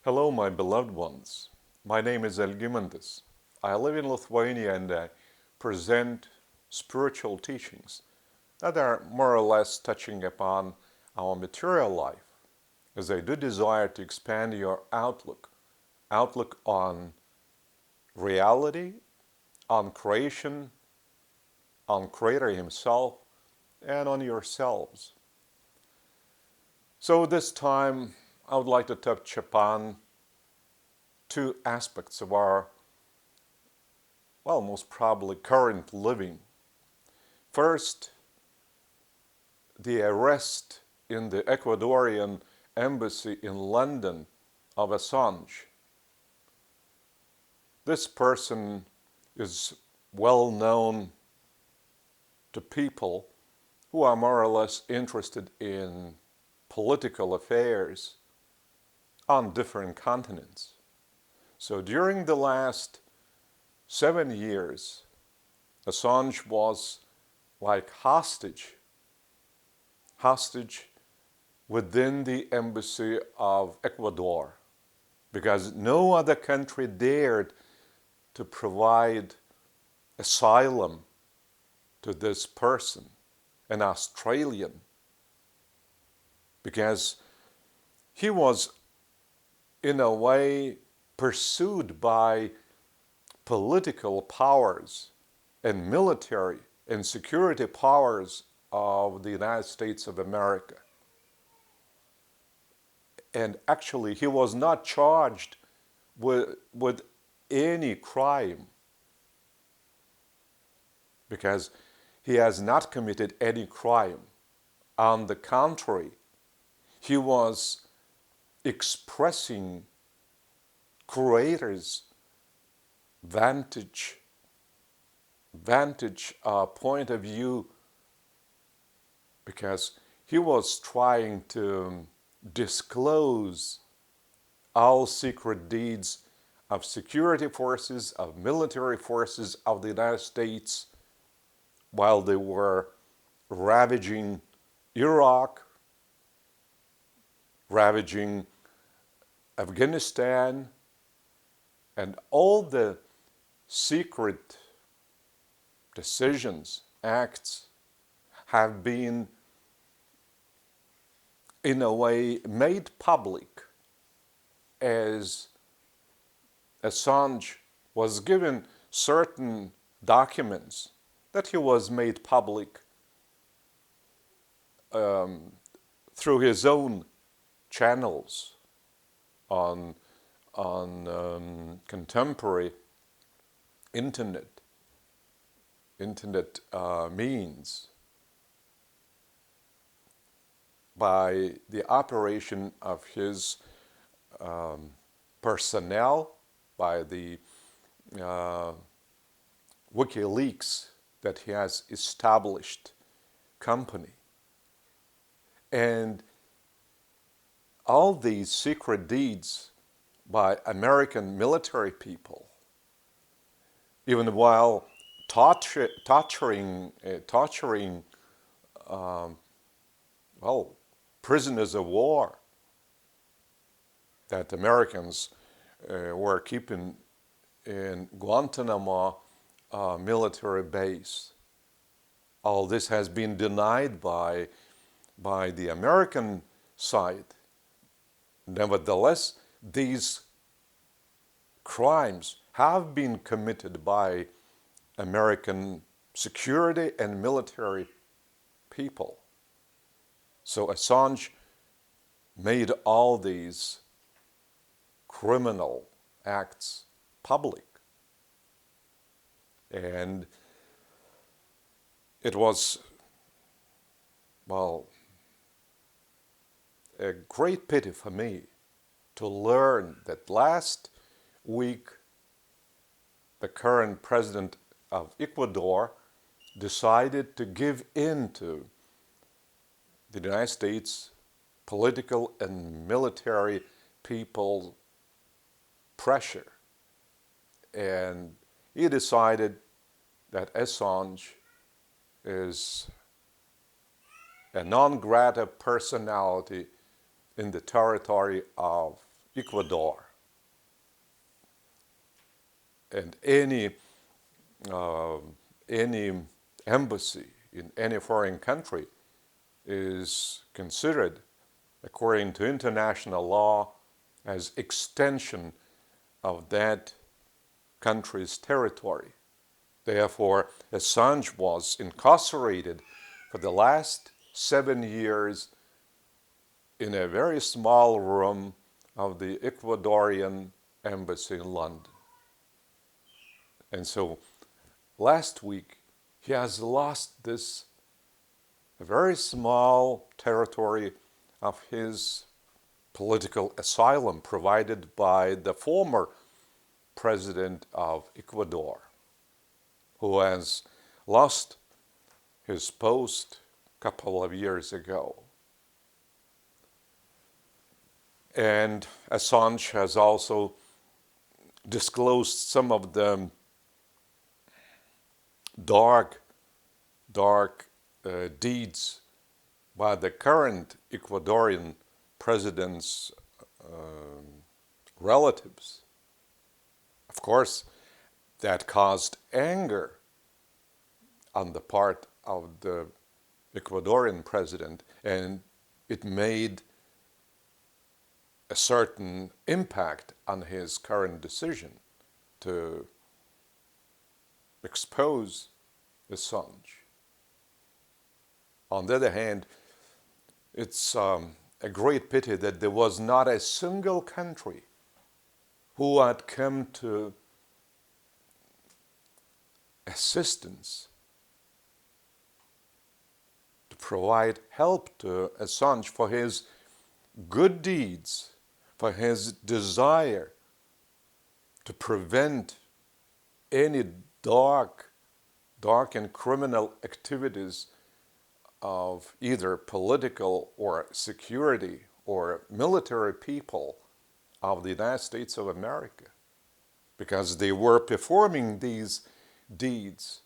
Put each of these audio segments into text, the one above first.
Hello, my beloved ones. My name is Algimantas. I live in Lithuania and I present spiritual teachings that are more or less touching upon our material life, as I do desire to expand your outlook on reality, on creation, on Creator Himself, and on yourselves. So this time I would like to touch upon two aspects of our, most probably current living. First, the arrest in the Ecuadorian embassy in London of Assange. This person is well known to people who are more or less interested in political affairs on different continents. So during the last 7 years, Assange was like hostage within the embassy of Ecuador, because no other country dared to provide asylum to this person, an Australian, because he was in a way pursued by political powers and military and security powers of the United States of America. And actually, he was not charged with any crime, because he has not committed any crime. On the contrary, he was expressing Creator's vantage point of view, because he was trying to disclose all secret deeds of security forces, of military forces of the United States while they were ravaging Iraq, ravaging Afghanistan, and all the secret decisions, acts have been in a way made public, as Assange was given certain documents that he was made public through his own channels on contemporary internet means, by the operation of his personnel, by the WikiLeaks that he has established company. And all these secret deeds by American military people, even while torturing prisoners of war that Americans were keeping in Guantanamo military base. All this has been denied by the American side. Nevertheless, these crimes have been committed by American security and military people. So Assange made all these criminal acts public. And it was, a great pity for me to learn that last week the current president of Ecuador decided to give in to the United States political and military people pressure. And he decided that Assange is a non grata personality in the territory of Ecuador. And any embassy in any foreign country is considered, according to international law, as extension of that country's territory. Therefore, Assange was incarcerated for the last 7 years in a very small room of the Ecuadorian embassy in London. And so last week, he has lost this very small territory of his political asylum provided by the former president of Ecuador, who has lost his post a couple of years ago. And Assange has also disclosed some of the dark deeds by the current Ecuadorian president's relatives. Of course, that caused anger on the part of the Ecuadorian president, and it made a certain impact on his current decision to expose Assange. On the other hand, it's a great pity that there was not a single country who had come to assistance to provide help to Assange for his good deeds, for his desire to prevent any dark and criminal activities of either political or security or military people of the United States of America, because they were performing these deeds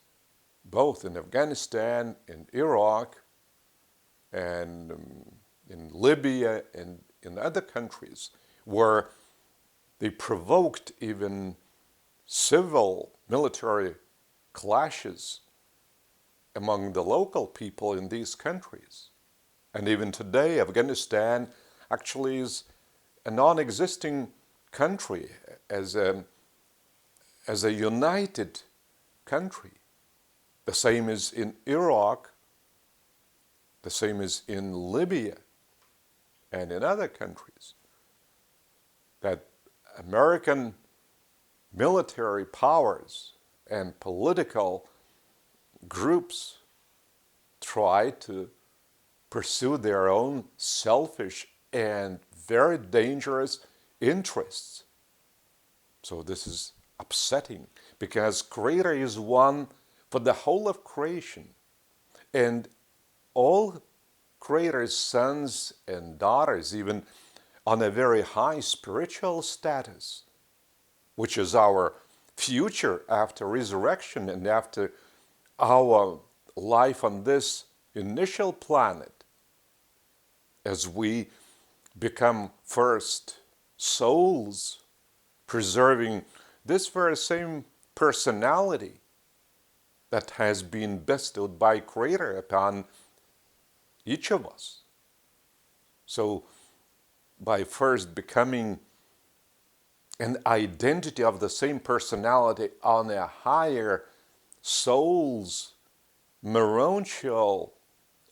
both in Afghanistan, in Iraq, and in Libya, and in other countries where they provoked even civil military clashes among the local people in these countries. And even today, Afghanistan actually is a non-existing country as a united country. The same is in Iraq, the same is in Libya, and in other countries. That American military powers and political groups try to pursue their own selfish and very dangerous interests. So this is upsetting, because Creator is one for the whole of creation, and all Creator's sons and daughters, even on a very high spiritual status, which is our future after resurrection and after our life on this initial planet, as we become first souls, preserving this very same personality that has been bestowed by Creator upon each of us. So by first becoming an identity of the same personality on a higher soul's merontial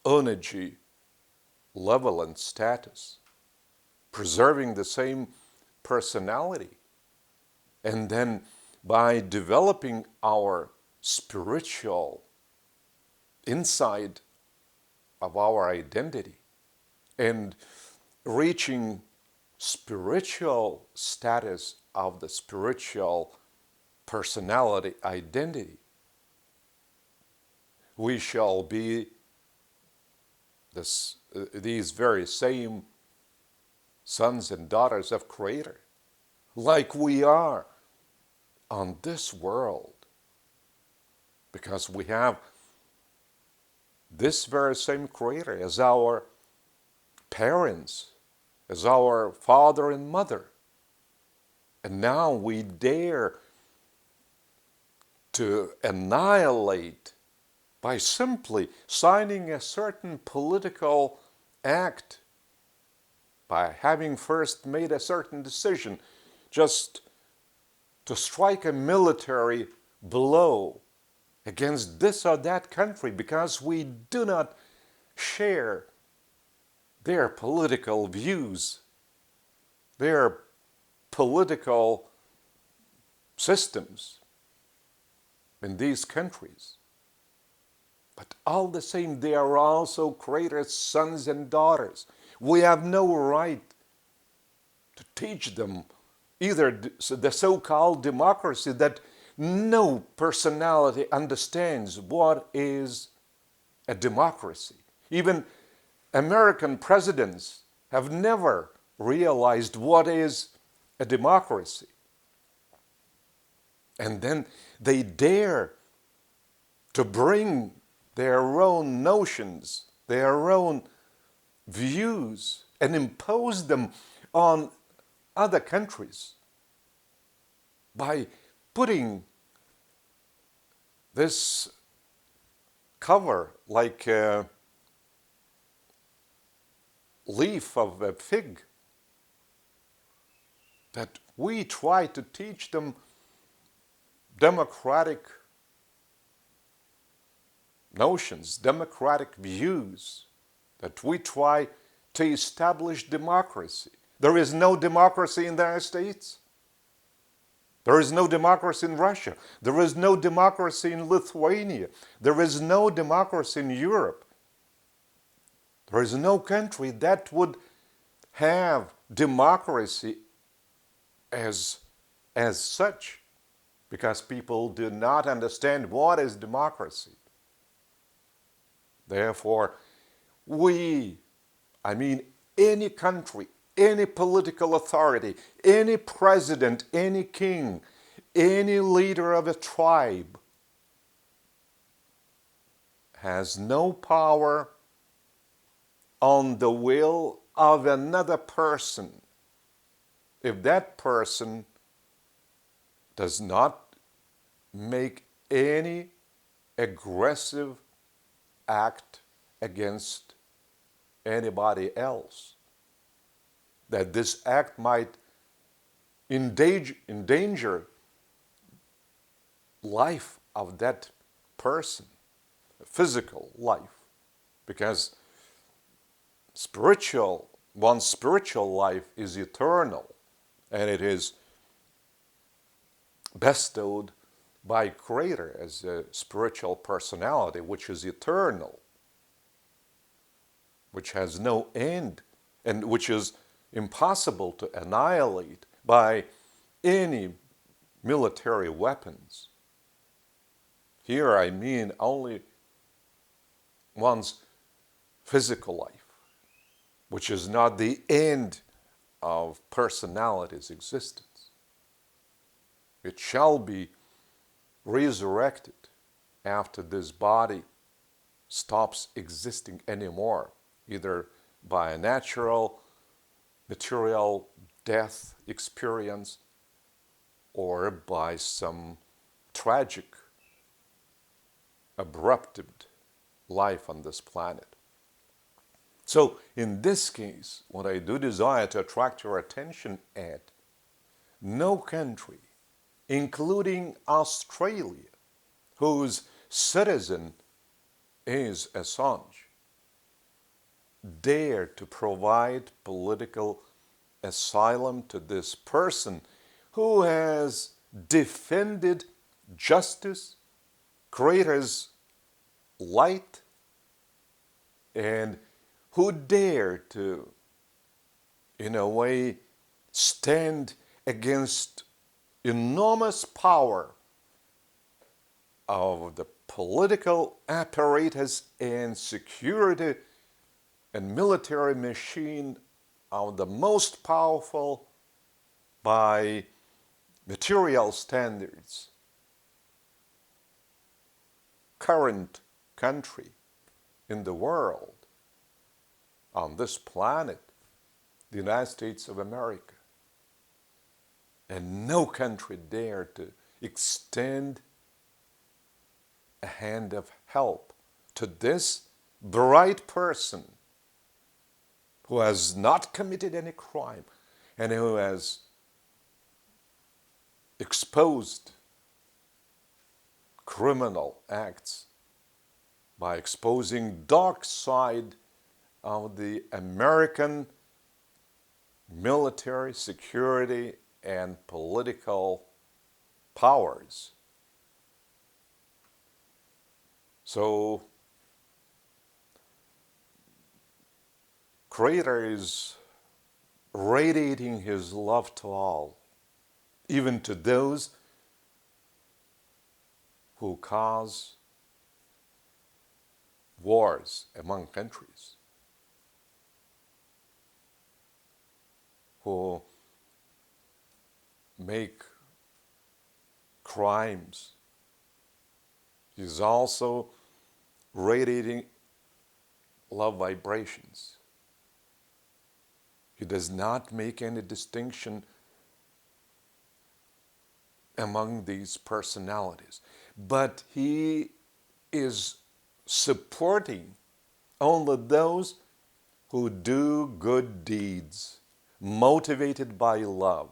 energy level and status, preserving the same personality, and then by developing our spiritual insight of our identity and reaching spiritual status of the spiritual personality identity, we shall be these very same sons and daughters of Creator, like we are on this world, because we have this very same Creator as our parents, as our father and mother, And now we dare to annihilate by simply signing a certain political act, by having first made a certain decision, just to strike a military blow against this or that country because we do not share their political views, their political systems in these countries. But all the same, they are also creators' sons and daughters. We have no right to teach them either the so-called democracy that no personality understands what is a democracy. Even American presidents have never realized what is a democracy. And then they dare to bring their own notions, their own views, and impose them on other countries by putting this cover like a leaf of a fig, that we try to teach them democratic notions, democratic views, that we try to establish democracy. There is no democracy in the United States. There is no democracy in Russia. There is no democracy in Lithuania. There is no democracy in Europe. There is no country that would have democracy as such, because people do not understand what is democracy. Therefore, any country, any political authority, any president, any king, any leader of a tribe has no power on the will of another person if that person does not make any aggressive act against anybody else, that this act might endanger life of that person, physical life, because one's spiritual life is eternal, and it is bestowed by Creator as a spiritual personality which is eternal, which has no end, and which is impossible to annihilate by any military weapons. Here I mean only one's physical life, which is not the end of personality's existence. It shall be resurrected after this body stops existing anymore, either by a natural, material death experience or by some tragic, abrupted life on this planet. So in this case, what I do desire to attract your attention at, no country, including Australia, whose citizen is Assange, dare to provide political asylum to this person who has defended justice, Creator's light, and who dare to, in a way, stand against enormous power of the political apparatus and security and military machine of the most powerful by material standards current country in the world, on this planet, the United States of America. and no country dared to extend a hand of help to this bright person who has not committed any crime and who has exposed criminal acts by exposing dark side of the American military, security, and political powers. So, Creator is radiating His love to all, even to those who cause wars among countries, who make crimes. He's also radiating love vibrations. He does not make any distinction among these personalities, but He is supporting only those who do good deeds, motivated by love.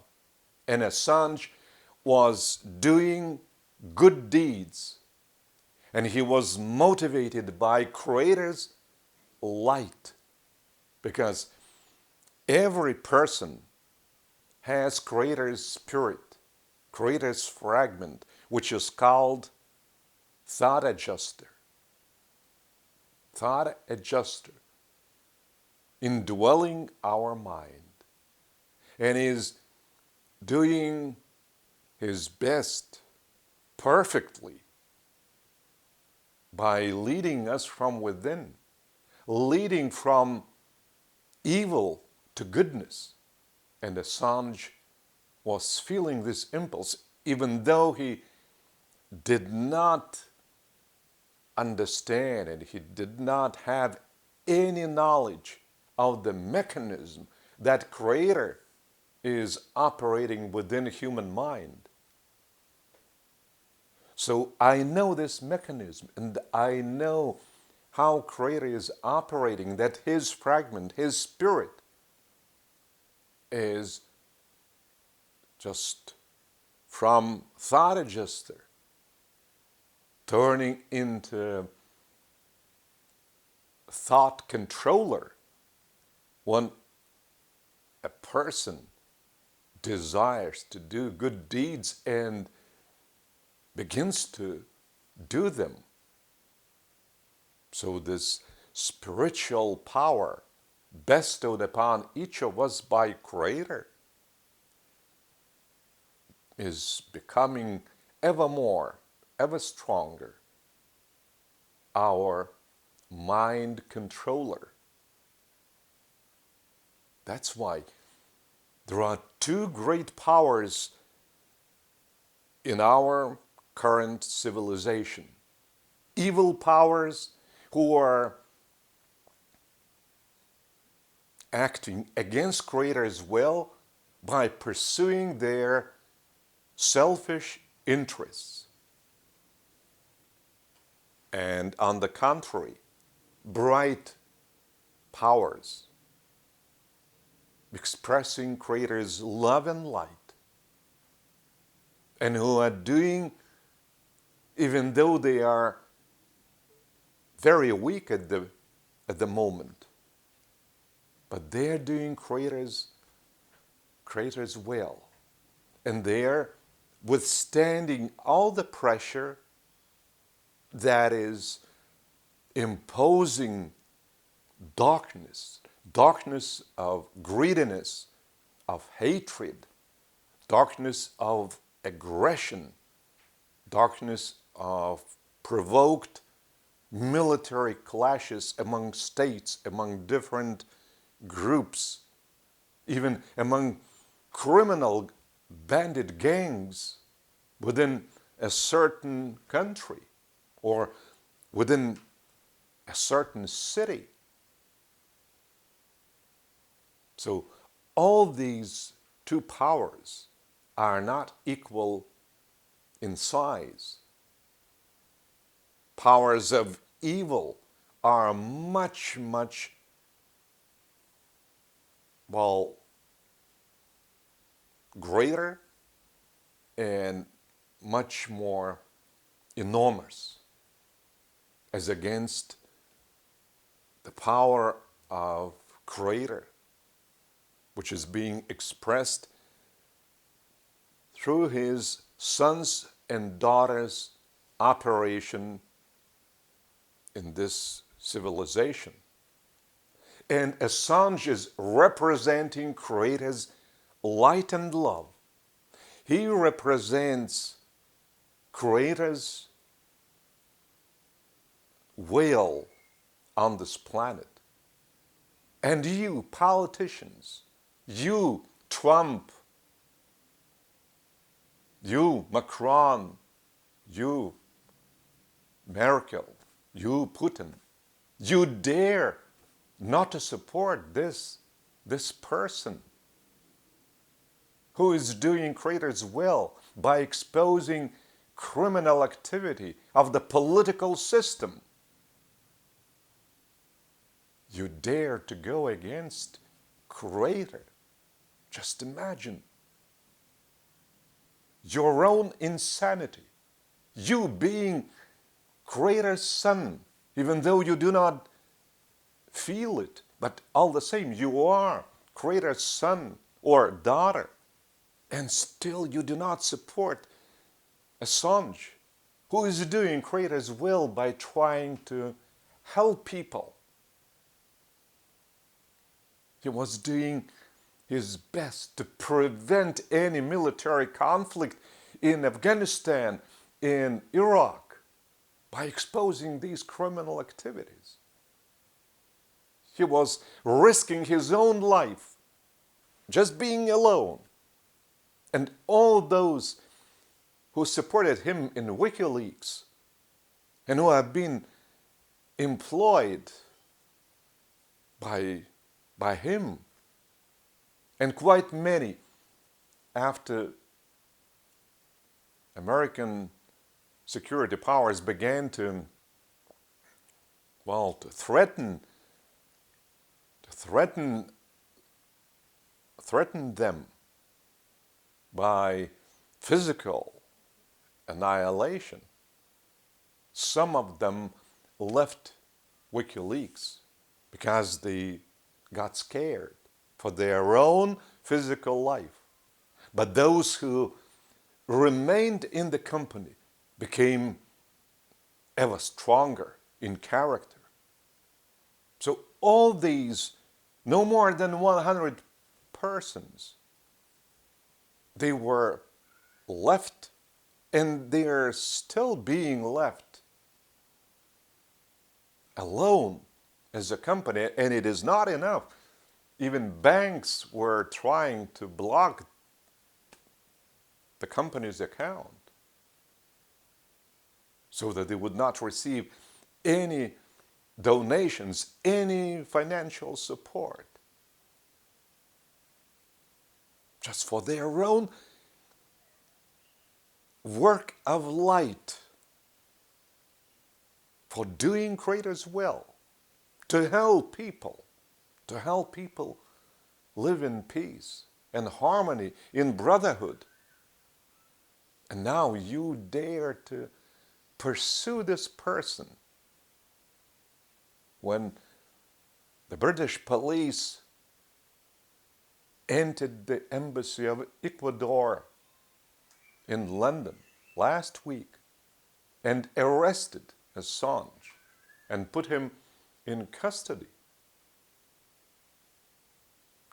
And Assange was doing good deeds, and he was motivated by Creator's light, because every person has Creator's spirit, Creator's fragment, which is called thought adjuster. Thought adjuster, indwelling our mind, and is doing his best perfectly by leading us from within, leading from evil to goodness. And Assange was feeling this impulse, even though he did not understand and he did not have any knowledge of the mechanism that Creator is operating within the human mind. So I know this mechanism, and I know how Creator is operating, that His fragment, His spirit, is just from thought adjuster turning into thought controller. When a person desires to do good deeds and begins to do them, so this spiritual power bestowed upon each of us by Creator is becoming ever more, ever stronger, our mind controller. That's why there are two great powers in our current civilization. Evil powers who are acting against Creator's will by pursuing their selfish interests. And on the contrary, bright powers expressing Creator's love and light, and who are doing, even though they are very weak at the moment, but they're doing Creator's will, and they're withstanding all the pressure that is imposing darkness of greediness, of hatred, darkness of aggression, darkness of provoked military clashes among states, among different groups, even among criminal bandit gangs within a certain country or within a certain city. So all these two powers are not equal in size. Powers of evil are much, much, well, greater and much more enormous as against the power of Creator, which is being expressed through his sons and daughters' operation in this civilization. And Assange is representing Creator's light and love. He represents Creator's will on this planet. And you, politicians, you, Trump, you, Macron, you, Merkel, you, Putin, you dare not to support this person who is doing Creator's will by exposing criminal activity of the political system. You dare to go against Creator. Just imagine your own insanity. You being Creator's son, even though you do not feel it, but all the same, you are Creator's son or daughter. And still you do not support Assange, who is doing Creator's will by trying to help people. He was doing his best to prevent any military conflict in Afghanistan, in Iraq, by exposing these criminal activities. He was risking his own life, just being alone. And all those who supported him in WikiLeaks and who have been employed by him, and quite many after American security powers began to threaten them by physical annihilation. Some of them left WikiLeaks because they got scared for their own physical life. But those who remained in the company became ever stronger in character. So all these, no more than 100 persons, they were left, and they are still being left alone as a company. And it is not enough. Even banks were trying to block the company's account so that they would not receive any donations, any financial support, just for their own work of light, for doing Creator's will, to help people live in peace and harmony, in brotherhood. And now you dare to pursue this person when the British police entered the embassy of Ecuador in London last week and arrested Assange and put him in custody.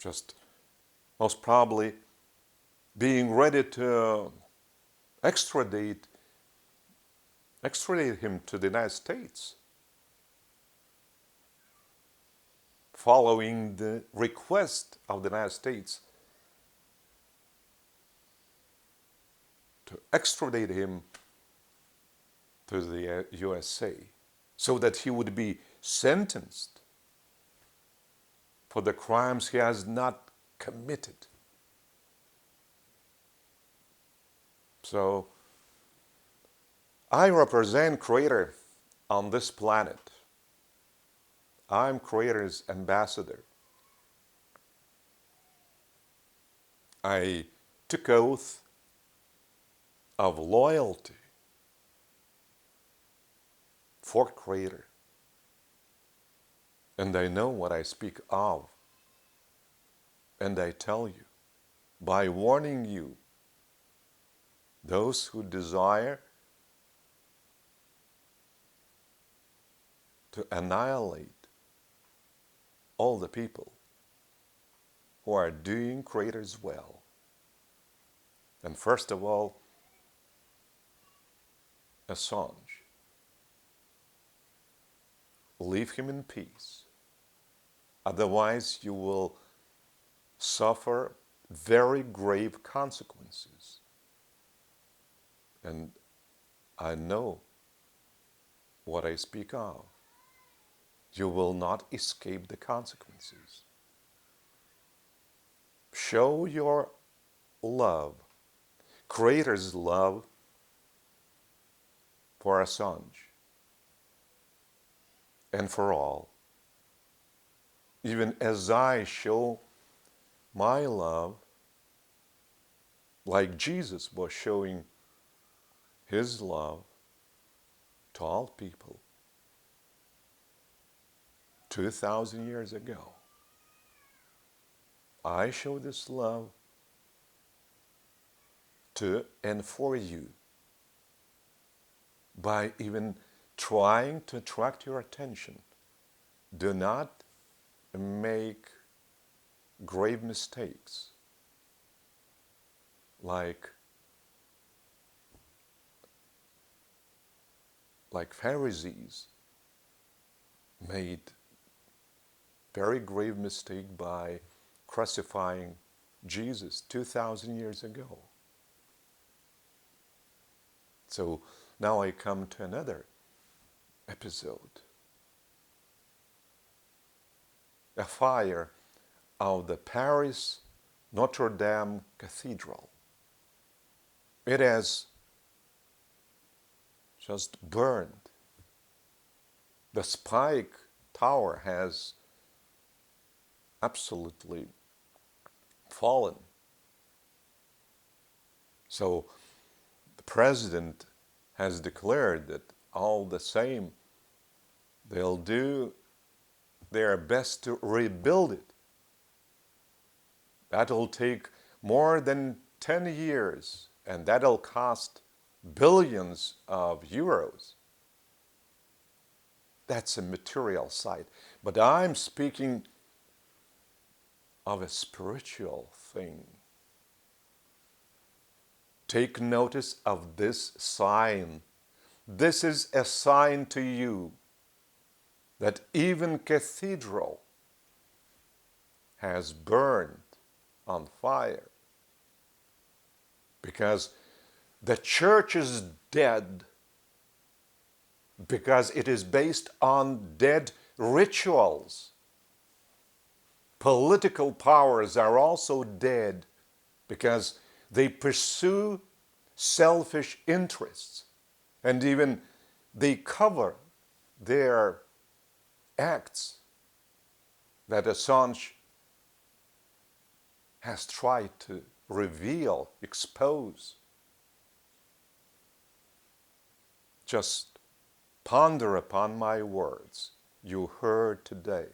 Just most probably being ready to extradite him to the United States, following the request of the United States to extradite him to the USA so that he would be sentenced for the crimes he has not committed. So I represent Creator on this planet. I'm Creator's ambassador. I took oath of loyalty for Creator. And I know what I speak of. And I tell you, by warning you, those who desire to annihilate all the people who are doing Creator's will. And first of all, Assange. Leave him in peace. Otherwise, you will suffer very grave consequences. And I know what I speak of. You will not escape the consequences. Show your love, Creator's love for Assange and for all, even as I show my love, like Jesus was showing his love to all people 2,000 years ago. I show this love to and for you by even trying to attract your attention. Do not make grave mistakes like Pharisees made very grave mistake by crucifying Jesus 2,000 years ago. So now I come to another episode. A fire of the Paris Notre Dame Cathedral. It has just burned. The spike tower has absolutely fallen. So the president has declared that all the same they'll do their best to rebuild it. That'll take more than 10 years, and that'll cost billions of euros. That's a material side. But I'm speaking of a spiritual thing. Take notice of this sign. This is a sign to you that even cathedral has burned on fire. Because the church is dead, because it is based on dead rituals. Political powers are also dead because they pursue selfish interests, and even they cover their acts that Assange has tried to reveal, expose. Just ponder upon my words you heard today.